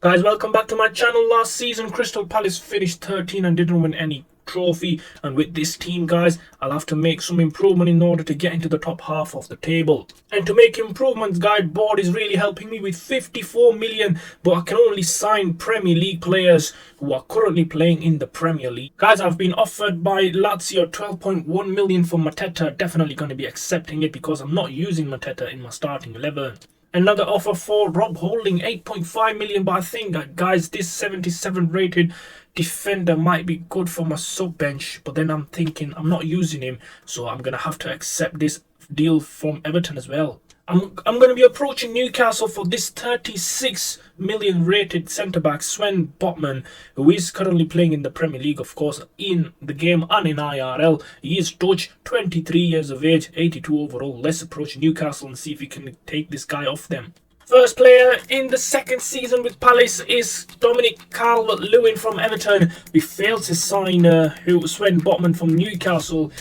Guys, welcome back to my channel. Last season, Crystal Palace finished 13 and didn't win any trophy. And with this team, guys, I'll have to make some improvement in order to get into the top half of the table. And to make improvements, guys, board is really helping me with 54 million. But I can only sign Premier League players who are currently playing in the Premier League. Guys, I've been offered by Lazio 12.1 million for Mateta. Definitely going to be accepting it because I'm not using Mateta in my starting 11. Another offer for Rob Holding, 8.5 million, but I think, guys, this 77 rated defender might be good for my sub bench. But then I'm thinking I'm not using him, so I'm going to have to accept this deal from Everton as well. I'm going to be approaching Newcastle for this 36 million rated centre-back, Sven Botman, who is currently playing in the Premier League, of course, in the game and in IRL. He is Dutch, 23 years of age, 82 overall. Let's approach Newcastle and see if we can take this guy off them. First player in the second season with Palace is Dominic Calvert-Lewin from Everton. We failed to sign Sven Botman from Newcastle.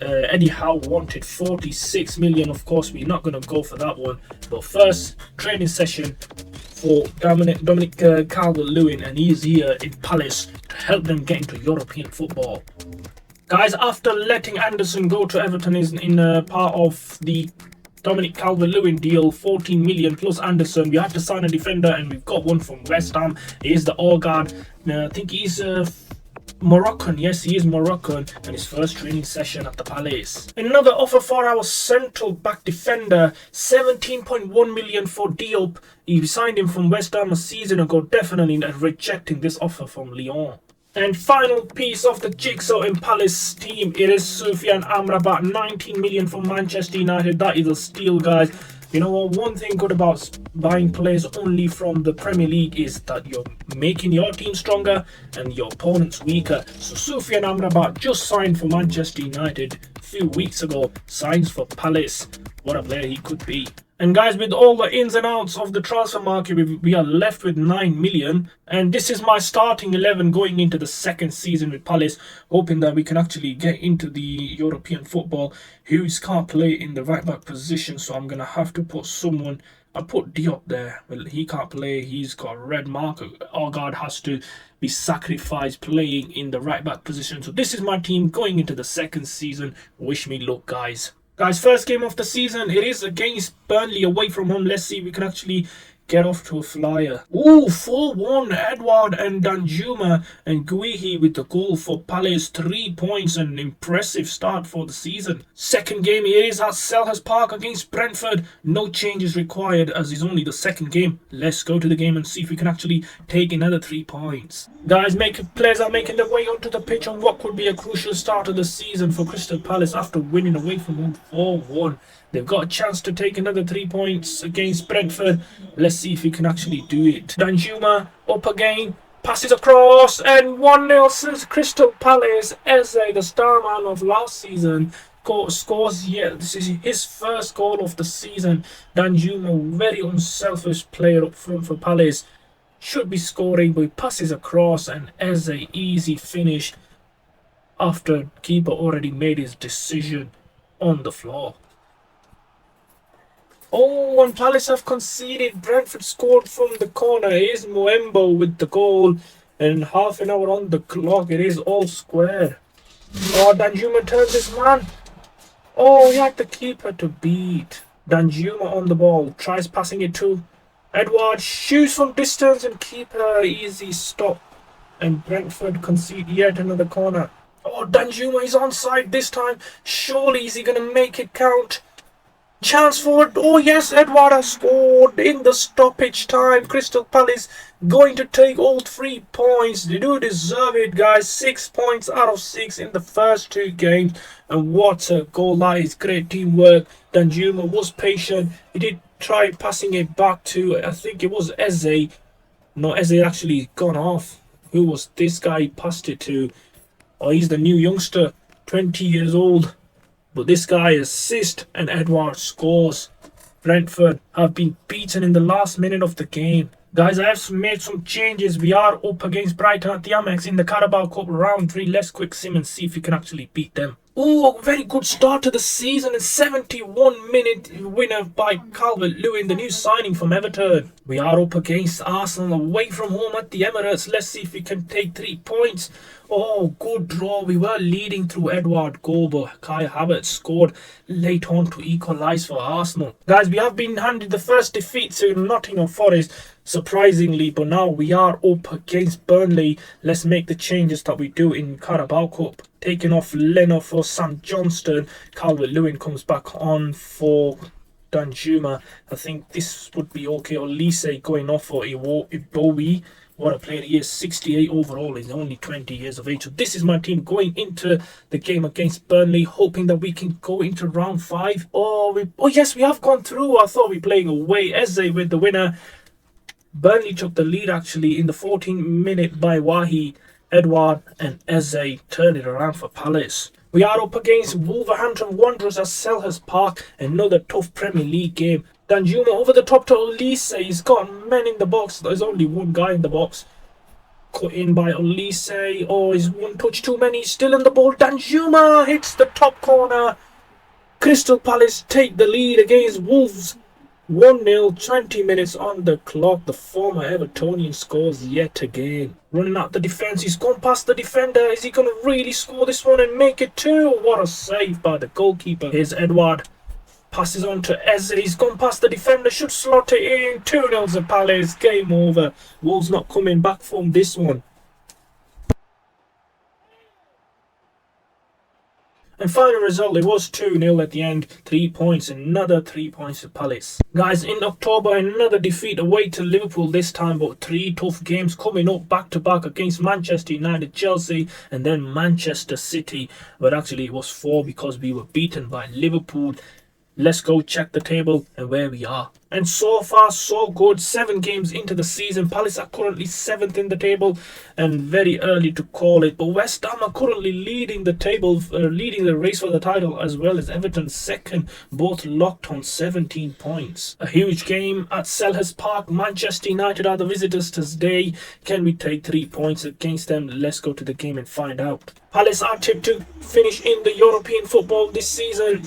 Eddie Howe wanted 46 million. Of course, we're not going to go for that one. But first, training session for Dominic Calvert-Lewin, and he's here in Palace to help them get into European football. Guys, after letting Anderson go to Everton is in part of the Dominic Calvert-Lewin deal, 14 million plus Anderson. We had to sign a defender, and we've got one from West Ham. He is the Orgard. I think he's Moroccan. Yes, he is Moroccan, and his first training session at the Palace. Another offer for our central back defender, 17.1 million for Diop. He signed him from West Ham a season ago, definitely rejecting this offer from Lyon. And final piece of the jigsaw in Palace team, it is Sufyan Amrabat, 19 million from Manchester United. That is a steal, guys. You know what, one thing good about buying players only from the Premier League is that you're making your team stronger and your opponents weaker. So Sufyan Amrabat just signed for Manchester United a few weeks ago, signs for Palace. What a player he could be. And guys, with all the ins and outs of the transfer market, we are left with 9 million. And this is my starting 11 going into the second season with Palace, hoping that we can actually get into the European football. Hughes can't play in the right back position, so I'm going to have to put someone. I put Diop there. Well, he can't play. He's got a red mark. Orgard has to be sacrificed playing in the right back position. So this is my team going into the second season. Wish me luck, guys. Guys, first game of the season, it is against Burnley away from home. Let's see if we can actually get off to a flyer. Ooh, 4-1, Edouard and Danjuma and Guehi with the goal for Palace. 3 points, an impressive start for the season. Second game, it is at Selhurst Park against Brentford. No changes required as it's only the second game. Let's go to the game and see if we can actually take another 3 points. Guys, players are making their way onto the pitch on what could be a crucial start of the season for Crystal Palace after winning away from home 4-1. They've got a chance to take another 3 points against Brentford. Let's see if we can actually do it. Danjuma up again, passes across, and 1-0 says Crystal Palace. Eze, the star man of last season, scores here. This is his first goal of the season. Danjuma, very unselfish player up front for Palace, should be scoring, but he passes across, and Eze, easy finish after keeper already made his decision on the floor. Oh, and Palace have conceded. Brentford scored from the corner. Here's Moembo with the goal. And half an hour on the clock. It is all square. Oh, Danjuma turns his man. Oh, he had the keeper to beat. Danjuma on the ball. Tries passing it to Edouard. Shoots from distance and keeper. Easy stop. And Brentford concede yet another corner. Oh, Danjuma is onside this time. Surely is he going to make it count? Chance for it. Oh yes, Edouard has scored in the stoppage time. Crystal Palace going to take all 3 points. They do deserve it, guys. 6 points out of 6 in the first 2 games. And what a goal that is. Great teamwork. Danjuma was patient. He did try passing it back to, I think it was Eze. No, Eze actually gone off. Who was this guy he passed it to? Oh, he's the new youngster, 20 years old. But this guy assists and Edouard scores. Brentford have been beaten in the last minute of the game. Guys, I have made some changes. We are up against Brighton at the Amex in the Carabao Cup round 3. Let's quick sim and see if we can actually beat them. Oh, very good start to the season. A 71-minute winner by Calvert-Lewin, the new signing from Everton. We are up against Arsenal away from home at the Emirates. Let's see if we can take 3 points. Oh, good draw. We were leading through Edouard goal, but Kai Havertz scored late on to equalise for Arsenal. Guys, we have been handed the first defeat to Nottingham Forest, surprisingly, but now we are up against Burnley. Let's make the changes that we do in Carabao Cup. Taking off Leno for Sam Johnston. Calvert-Lewin comes back on for Danjuma. I think this would be okay. Olise going off for Iwobi. What a player he is, 68 overall, he's only 20 years of age. So this is my team going into the game against Burnley, hoping that we can go into round 5. Oh yes, we have gone through. I thought we were playing away. Eze with the winner. Burnley took the lead actually in the 14th minute by Wahi. Edouard and Eze turned it around for Palace. We are up against Wolverhampton Wanderers at Selhurst Park, another tough Premier League game. Danjuma over the top to Olise. He's got men in the box. There's only one guy in the box. Cut in by Olise. Oh, he's one touch too many. Still in the ball. Danjuma hits the top corner. Crystal Palace take the lead against Wolves. 1-0, 20 minutes on the clock. The former Evertonian scores yet again. Running out the defence. He's gone past the defender. Is he going to really score this one and make it 2? What a save by the goalkeeper. Here's Edouard. Passes on to Eze. He's gone past the defender. Should slot it in. 2-0 to Palace. Game over. Wolves not coming back from this one. And final result, it was 2-0 at the end. 3 points, another 3 points to Palace. Guys, in October, another defeat away to Liverpool this time, but 3 tough games coming up back-to-back against Manchester United, Chelsea, and then Manchester City. But actually, it was 4 because we were beaten by Liverpool. Let's go check the table and where we are. And so far, so good. 7 games into the season. Palace are currently 7th in the table and very early to call it. But West Ham are currently leading the table, leading the race for the title, as well as Everton 2nd, both locked on 17 points. A huge game at Selhurst Park. Manchester United are the visitors today. Can we take 3 points against them? Let's go to the game and find out. Palace are tipped to finish in the European football this season.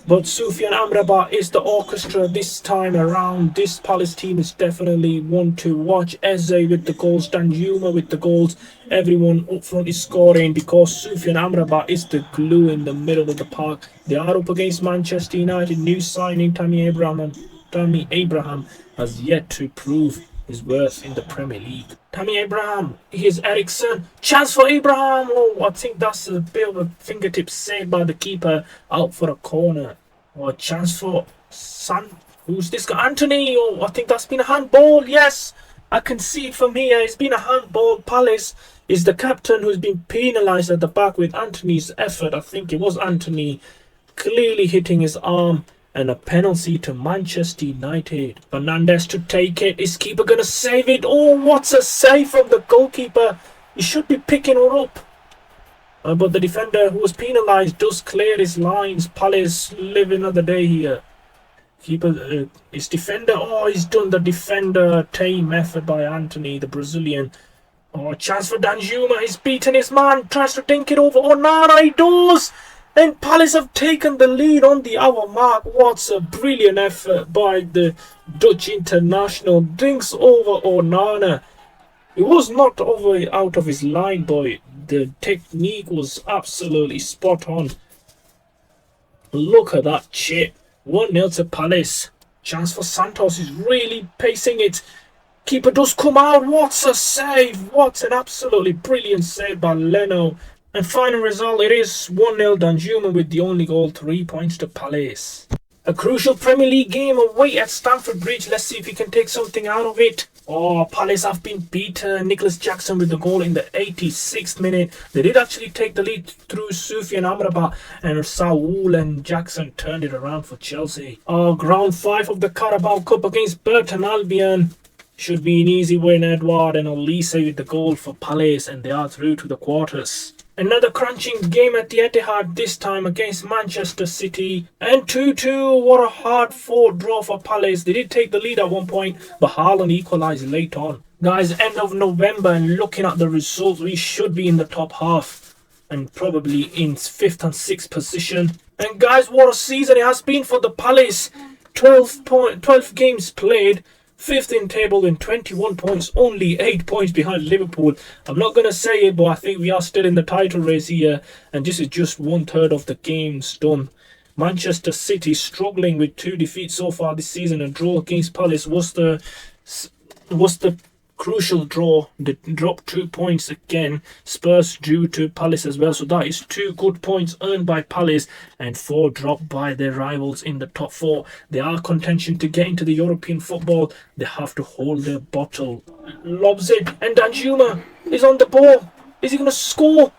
But Soufiane Amrabat is the orchestra this time around. This Palace team is definitely one to watch. Eze with the goals, Danjuma with the goals. Everyone up front is scoring because Soufiane Amrabat is the glue in the middle of the park. They are up against Manchester United. New signing Tammy Abraham has yet to prove his worth in the Premier League. Tammy Abraham, here's Eriksson. Chance for Abraham. Oh, I think that's a bit of a fingertip save by the keeper. Out for a corner. Or a chance for who's this guy? Anthony. Oh, I think that's been a handball. Yes, I can see it from here. It's been a handball. Palace is the captain who's been penalised at the back with Anthony's effort. I think it was Anthony clearly hitting his arm. And a penalty to Manchester United. Fernandes to take it. Is keeper going to save it? Oh, what's a save from the goalkeeper. He should be picking her up. But the defender who was penalised does clear his lines. Palace live another day here. Keeper, his defender. Oh, he's done the defender. Tame effort by Anthony, the Brazilian. Oh, chance for Danjuma. He's beaten his man. Tries to dink it over. Onana, he does. And Palace have taken the lead on the hour mark. What a brilliant effort by the Dutch international. Dinks over Onana. It was not out of his line, but the technique was absolutely spot on. Look at that chip. 1-0 to Palace. Chance for Santos. He's really pacing it. Keeper does come out. What a save. What an absolutely brilliant save by Leno. And final result, it is 1-0 Danjuma with the only goal, 3 points to Palace. A crucial Premier League game away at Stamford Bridge. Let's see if we can take something out of it. Oh, Palace have been beaten. Nicholas Jackson with the goal in the 86th minute. They did actually take the lead through Soufiane Amrabat, and Saul and Jackson turned it around for Chelsea. Oh, round 5 of the Carabao Cup against Burton Albion. Should be an easy win. Edouard and Olise with the goal for Palace, and they are through to the quarters. Another crunching game at the Etihad, this time against Manchester City. And 2-2, what a hard-fought draw for Palace. They did take the lead at one point, but Haaland equalised late on. Guys, end of November, and looking at the results, we should be in the top half. and probably in 5th and 6th position. And guys, what a season it has been for the Palace. 12 games played, 5th in table in 21 points, only 8 points behind Liverpool. I'm not going to say it, but I think we are still in the title race here, and this is just 1/3 of the games done. Manchester City struggling with 2 defeats so far this season. A draw against Palace was the crucial draw. They dropped 2 points again. Spurs drew to Palace as well. So that is 2 good points earned by Palace and 4 dropped by their rivals in the top 4. They are contention to get into the European football. They have to hold their bottle. Lobs it, and Danjuma is on the ball. Is he going to score?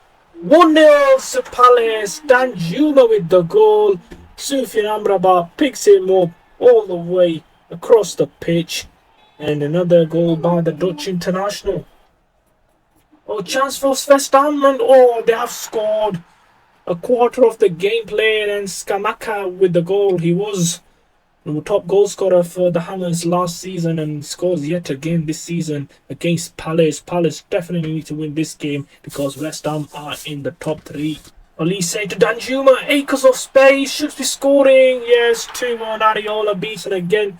1-0 to Palace. Danjuma with the goal. Soufiane Amrabat picks him up all the way across the pitch. And another goal by the Dutch international. Oh, chance for West Ham, and oh, they have scored. A quarter of the game played, and Scamacca with the goal. He was the top goal scorer for the Hammers last season and scores yet again this season against Palace. Palace definitely need to win this game because West Ham are in the top 3. Olise to Danjuma, acres of space, should be scoring. Yes, 2-1. Areola beaten again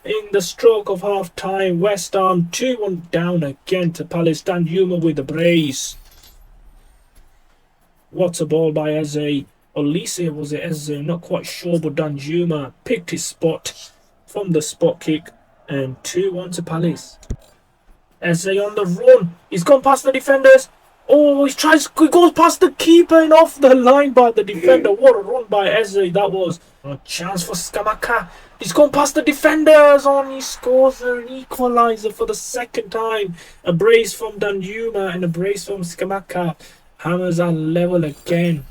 in the stroke of half time. West Ham 2-1 down again to Palace. Danjuma with the brace. What's a ball by Eze? Olise was it Eze? Not quite sure, but Danjuma picked his spot from the spot kick, and 2-1 to Palace. Eze on the run. He's gone past the defenders. Oh, he goes past the keeper and off the line by the defender. What a run by Eze that was. A chance for Scamacca. He's gone past the defenders on. He scores an equaliser for the 2nd time. A brace from Danjuma and a brace from Scamacca. Hammers are level again.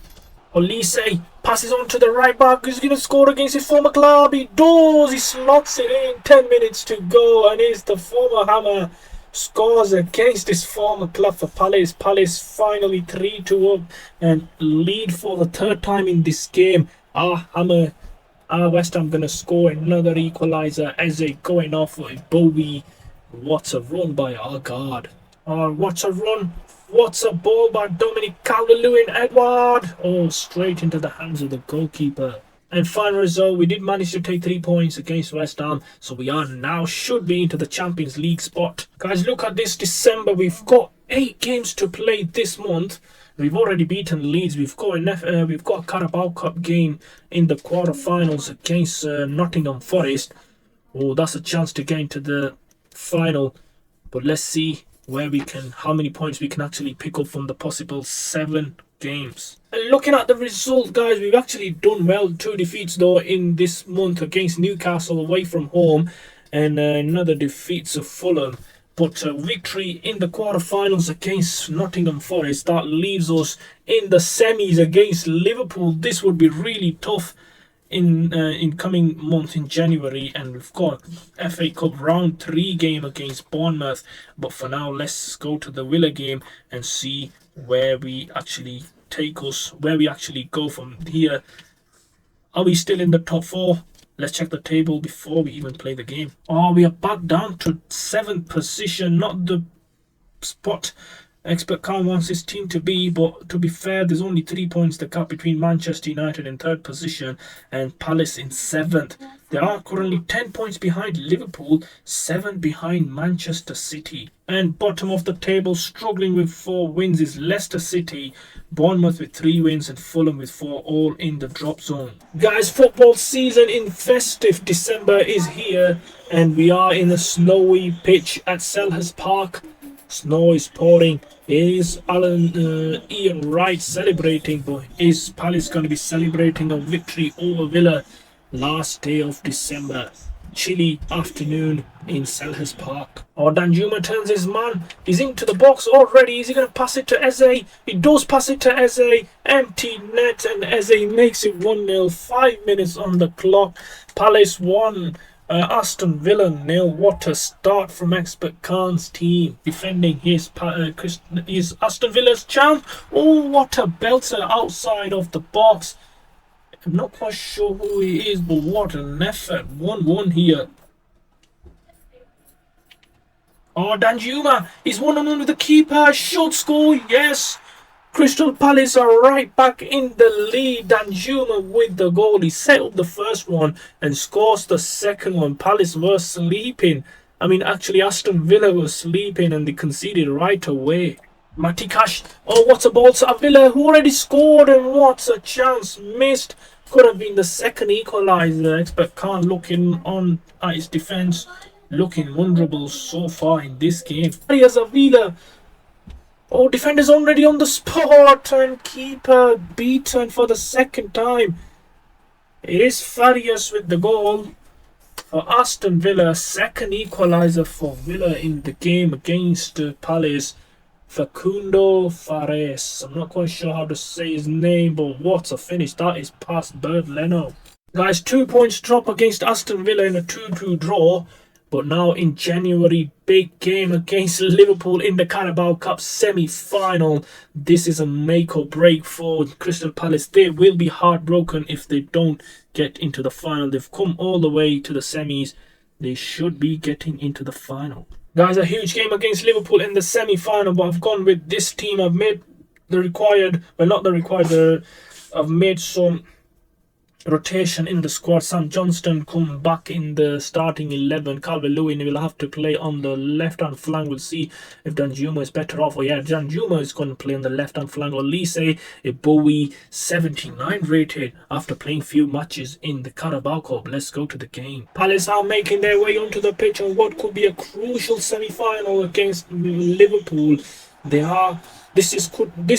Olise passes on to the right back. He's going to score against his former club. He does. He slots it in. 10 minutes to go. And it's the former Hammer scores against his former club for Palace. Palace finally 3-2 up and lead for the 3rd time in this game. West Ham gonna score another equaliser. Eze going off with Bowie. What a run by our guard. What a run. What's a ball by Dominic Calvert-Lewin-Edouard. Oh, straight into the hands of the goalkeeper. And final result, we did manage to take 3 points against West Ham. So we are now should be into the Champions League spot. Guys, look at this December. We've got 8 games to play this month. We've already beaten Leeds. We've got a Carabao Cup game in the quarterfinals against Nottingham Forest. Oh, that's a chance to get into the final. But let's see how many points we can actually pick up from the possible 7 games. And looking at the result, guys, we've actually done well. 2 defeats though in this month against Newcastle away from home, and another defeat to Fulham. But a victory in the quarterfinals against Nottingham Forest, that leaves us in the semis against Liverpool. This would be really tough in coming month in January, and we've got FA Cup round 3 game against Bournemouth. But for now, let's go to the Villa game and see where we actually go from here. Are we still in the top 4? Let's check the table before we even play the game. Oh, we are back down to 7th position, not the spot expert Khan wants his team to be, but to be fair, there's only 3 points the gap between Manchester United in 3rd position and Palace in 7th. They are currently 10 points behind Liverpool, 7 behind Manchester City. And bottom of the table, struggling with 4 wins, is Leicester City, Bournemouth with 3 wins and Fulham with 4, all in the drop zone. Guys, football season in festive December is here, and we are in a snowy pitch at Selhurst Park. Snow is pouring. Is Ian Wright celebrating? But is Palace going to be celebrating a victory over Villa? Last day of December. Chilly afternoon in Selhurst Park. Danjuma turns his man. He's into the box already. Is he going to pass it to Eze? He does pass it to Eze. Empty net, and Eze makes it 1-0. 5 minutes on the clock. Palace 1. Aston Villa 0. What a start from expert Khan's team. Defending his Aston Villa's chance. Oh, what a belter outside of the box. I'm not quite sure who he is, but what an effort. 1-1 here. Danjuma. He's 1-1 with the keeper. Should score. Yes. Crystal Palace are right back in the lead. Danjuma with the goal. He set up the first one and scores the second one. Palace were sleeping. I mean, actually, Aston Villa was sleeping and they conceded right away. Matty Cash. Oh, what a ball to Villa, who already scored, and what a chance missed. Could have been the second equaliser. Expert Khan looking on at his defence, looking vulnerable so far in this game. Arias Avila. Oh, defenders already on the spot, and keeper beaten for the second time. It is Farias with the goal for Aston Villa. Second equaliser for Villa in the game against Palace. Facundo Fares. I'm not quite sure how to say his name, but what a finish. That is past Bernd Leno. Guys, 2 points drop against Aston Villa in a 2-2 draw. But now in January, big game against Liverpool in the Carabao Cup semi-final. This is a make or break for Crystal Palace. They will be heartbroken if they don't get into the final. They've come all the way to the semis. They should be getting into the final. Guys, a huge game against Liverpool in the semi-final, but I've gone with this team. I've made the required, well, not the required, I've made some rotation in the squad. Sam Johnston come back in the starting 11. Calvert-Lewin will have to play on the left-hand flank. We'll see if Danjuma is better off. Or yeah, Danjuma is going to play on the left-hand flank. Or Lise Bowie, 79 rated after playing few matches in the Carabao Cup. Let's go to the game. Palace are making their way onto the pitch on what could be a crucial semi-final against Liverpool. This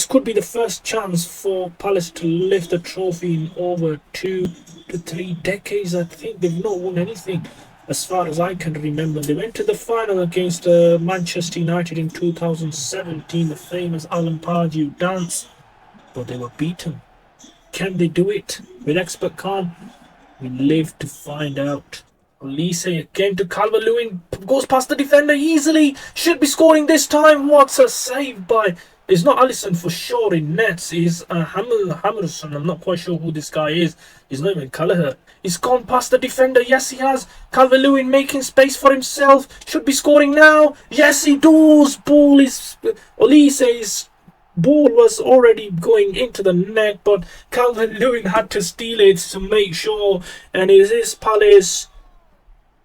could be the first chance for Palace to lift the trophy in over 2 to 3 decades. I think they've not won anything as far as I can remember. They went to the final against Manchester United in 2017, the famous Alan Pardew dance, but they were beaten. Can they do it with Expert Khan? We live to find out. Lise again to Calvert-Lewin, goes past the defender easily, should be scoring this time. What's a save by, it's not Alisson for sure in nets, it's Hammerson. I'm not quite sure who this guy is. He's not even Callagher. He's gone past the defender. Yes, he has. Calvert-Lewin making space for himself, should be scoring now. Yes, he does. Ball is, Olise's ball was already going into the net, but Calvert-Lewin had to steal it to make sure, and it is Palace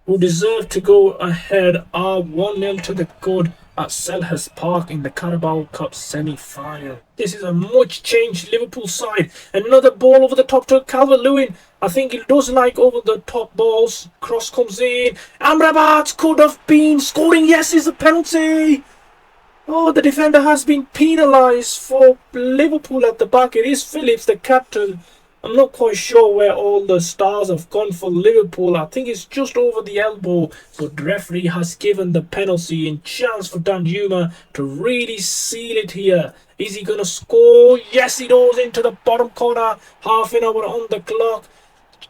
who deserve to go ahead, are 1-0 to the good at Selhurst Park in the Carabao Cup semi-final. This is a much changed Liverpool side. Another ball over the top to Calvert-Lewin. I think he does like over the top balls. Cross comes in. Amrabat could have been scoring. Yes, it's a penalty. Oh, the defender has been penalised for Liverpool at the back. It is Phillips, the captain. I'm not quite sure where all the stars have gone for Liverpool. I think it's just over the elbow, but the referee has given the penalty and chance for Danjuma to really seal it here. Is he going to score? Yes, he goes into the bottom corner. Half an hour on the clock.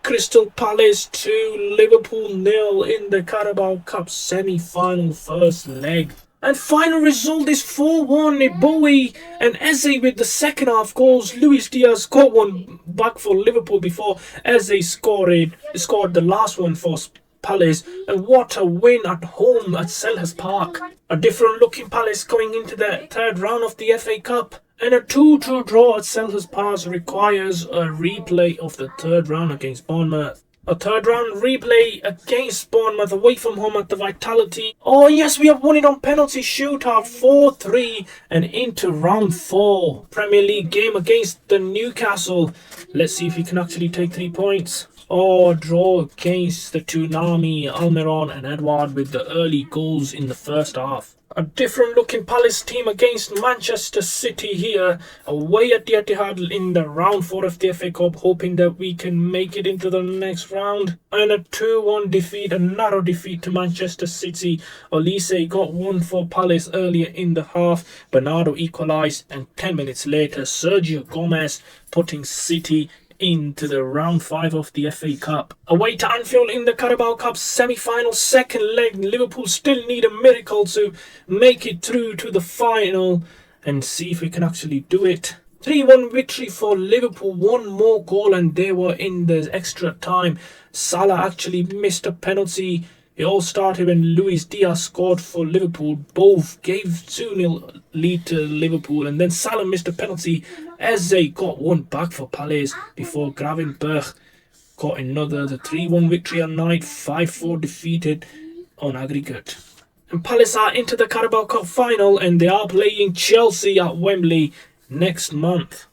Crystal Palace 2, Liverpool 0 in the Carabao Cup semi-final first leg. And final result is 4-1. Bowie and Eze with the second half goals. Luis Diaz got one back for Liverpool before Eze scored the last one for Palace. And what a win at home at Selhurst Park. A different looking Palace going into the third round of the FA Cup. And a 2-2 draw at Selhurst Park requires a replay of the third round against Bournemouth. A third round replay against Bournemouth away from home at the Vitality. Oh yes, we have won it on penalty shootout 4-3 and into round 4. Premier League game against the Newcastle. Let's see if we can actually take 3 points. Oh, draw against the Toonami, Almiron and Edouard with the early goals in the first half. A different looking Palace team against Manchester City here, away at the Etihad in the round 4 of the FA Cup, hoping that we can make it into the next round. And a 2-1 defeat, a narrow defeat to Manchester City. Olise got one for Palace earlier in the half. Bernardo equalised, and 10 minutes later, Sergio Gomez putting City into the round 5 of the FA Cup. Away to Anfield in the Carabao Cup semi-final second leg. Liverpool still need a miracle to make it through to the final and see if we can actually do it. 3-1 victory for Liverpool, one more goal and they were in the extra time. Salah actually missed a penalty It all started when Luis Diaz scored for Liverpool. Both gave 2-0 lead to Liverpool, and then Salah missed a penalty. Eze got one back for Palace before Gravenberch got another. The 3-1 victory at night, 5-4 defeated on aggregate. And Palace are into the Carabao Cup final, and they are playing Chelsea at Wembley next month.